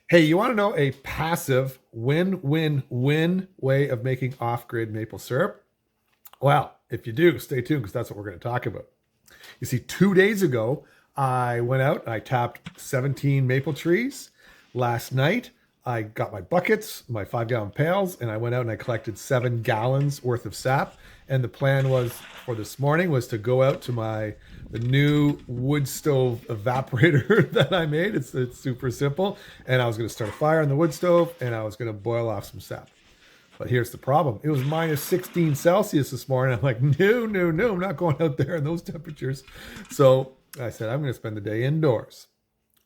Hey, you want to know a passive win-win-win way of making off-grid maple syrup? Well, if you do, stay tuned because that's what we're going to talk about. You see, 2 days ago, I went out and I tapped 17 maple trees. Last night, I got my buckets, my 5-gallon pails, and I went out and I collected 7 gallons worth of sap. And the plan was for this morning was to go out to the new wood stove evaporator that I made. It's super simple. And I was going to start a fire on the wood stove and I was going to boil off some sap. But here's the problem. It was minus 16 Celsius this morning. I'm like, no, I'm not going out there in those temperatures. So I said, I'm going to spend the day indoors.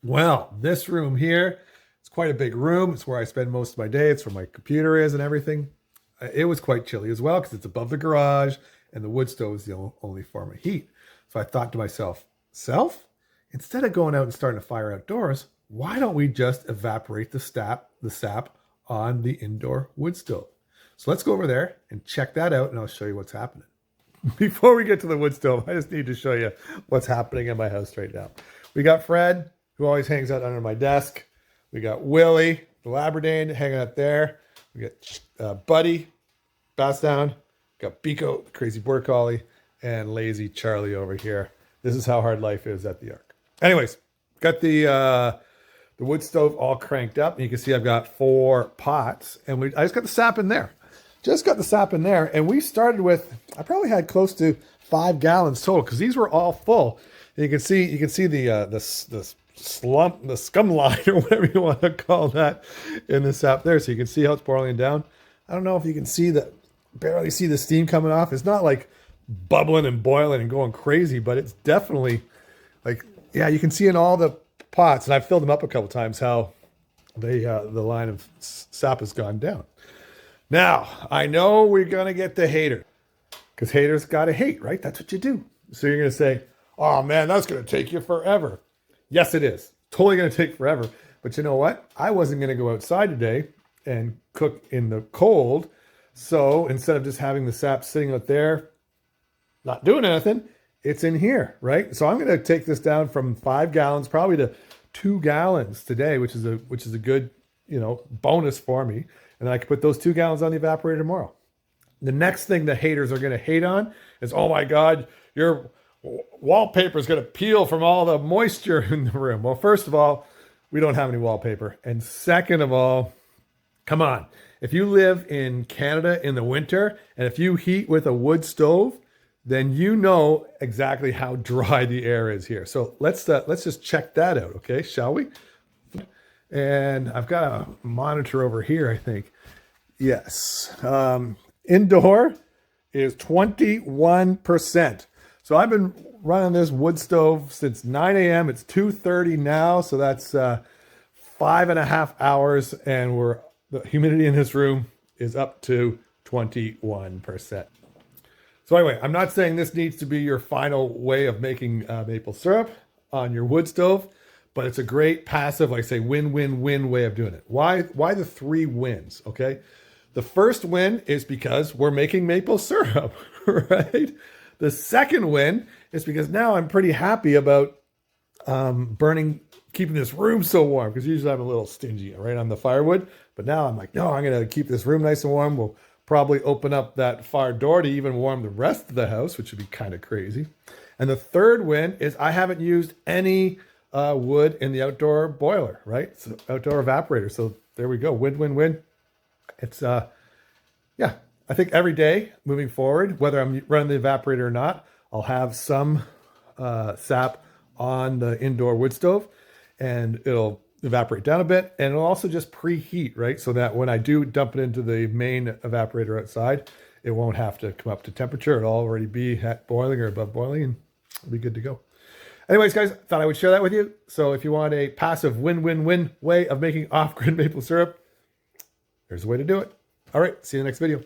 Well, this room here, it's quite a big room. It's where I spend most of my day. It's where my computer is and everything. It was quite chilly as well because it's above the garage and the wood stove is the only form of heat. So I thought to myself, instead of going out and starting a fire outdoors, why don't we just evaporate the sap on the indoor wood stove? So let's go over there and check that out and I'll show you what's happening. Before we get to the wood stove, I just need to show you what's happening in my house right now. We got Fred, who always hangs out under my desk. We got Willie, the Labrador, hanging out there. We got Buddy, Bass down. We got Biko, the crazy border collie, and lazy Charlie over here. This is how hard life is at the Ark. Anyways, got the wood stove all cranked up. And you can see I've got 4 pots. And I just got the sap in there. And we started with, I probably had close to 5 gallons total because these were all full. And you can see the scum line or whatever you want to call that in the sap there. So you can see how it's boiling down. I don't know if you can barely see the steam coming off. It's not like bubbling and boiling and going crazy, but it's definitely like, yeah, you can see in all the pots, and I've filled them up a couple times, how the line of sap has gone down. Now, I know we're going to get the hater because haters got to hate, right? That's what you do. So you're going to say, oh man, that's going to take you forever. Yes, it is. Totally going to take forever. But you know what? I wasn't going to go outside today and cook in the cold. So instead of just having the sap sitting out there, not doing anything, it's in here, right? So I'm going to take this down from 5 gallons probably to 2 gallons today, which is a good, bonus for me. And then I can put those 2 gallons on the evaporator tomorrow. The next thing the haters are going to hate on is, oh my God, your wallpaper is going to peel from all the moisture in the room. Well, first of all, we don't have any wallpaper. And second of all, come on. If you live in Canada in the winter and if you heat with a wood stove, then you know exactly how dry the air is here. So let's just check that out, okay? Shall we? And I've got a monitor over here, I think. Yes. Indoor is 21%. So I've been running this wood stove since 9 a.m. It's 2:30 now, so that's 5.5 hours, and the humidity in this room is up to 21%. So anyway, I'm not saying this needs to be your final way of making maple syrup on your wood stove, but it's a great passive, like I say, win-win-win way of doing it. Why the 3 wins, okay? The first win is because we're making maple syrup, right? The second win is because now I'm pretty happy about keeping this room so warm, because usually I'm a little stingy, right, on the firewood. But now I'm like, no, I'm going to keep this room nice and warm. We'll probably open up that fire door to even warm the rest of the house, which would be kind of crazy. And the third win is I haven't used any wood in the outdoor boiler, right? So outdoor evaporator. So there we go. Win, win, win. It's, I think every day moving forward, whether I'm running the evaporator or not, I'll have some sap on the indoor wood stove and it'll evaporate down a bit, and it'll also just preheat, right? So that when I do dump it into the main evaporator outside, it won't have to come up to temperature. It'll already be at boiling or above boiling, and it'll be good to go. Anyways, guys, thought I would share that with you. So if you want a passive win-win-win way of making off-grid maple syrup, here's the way to do it. All right, see you in the next video.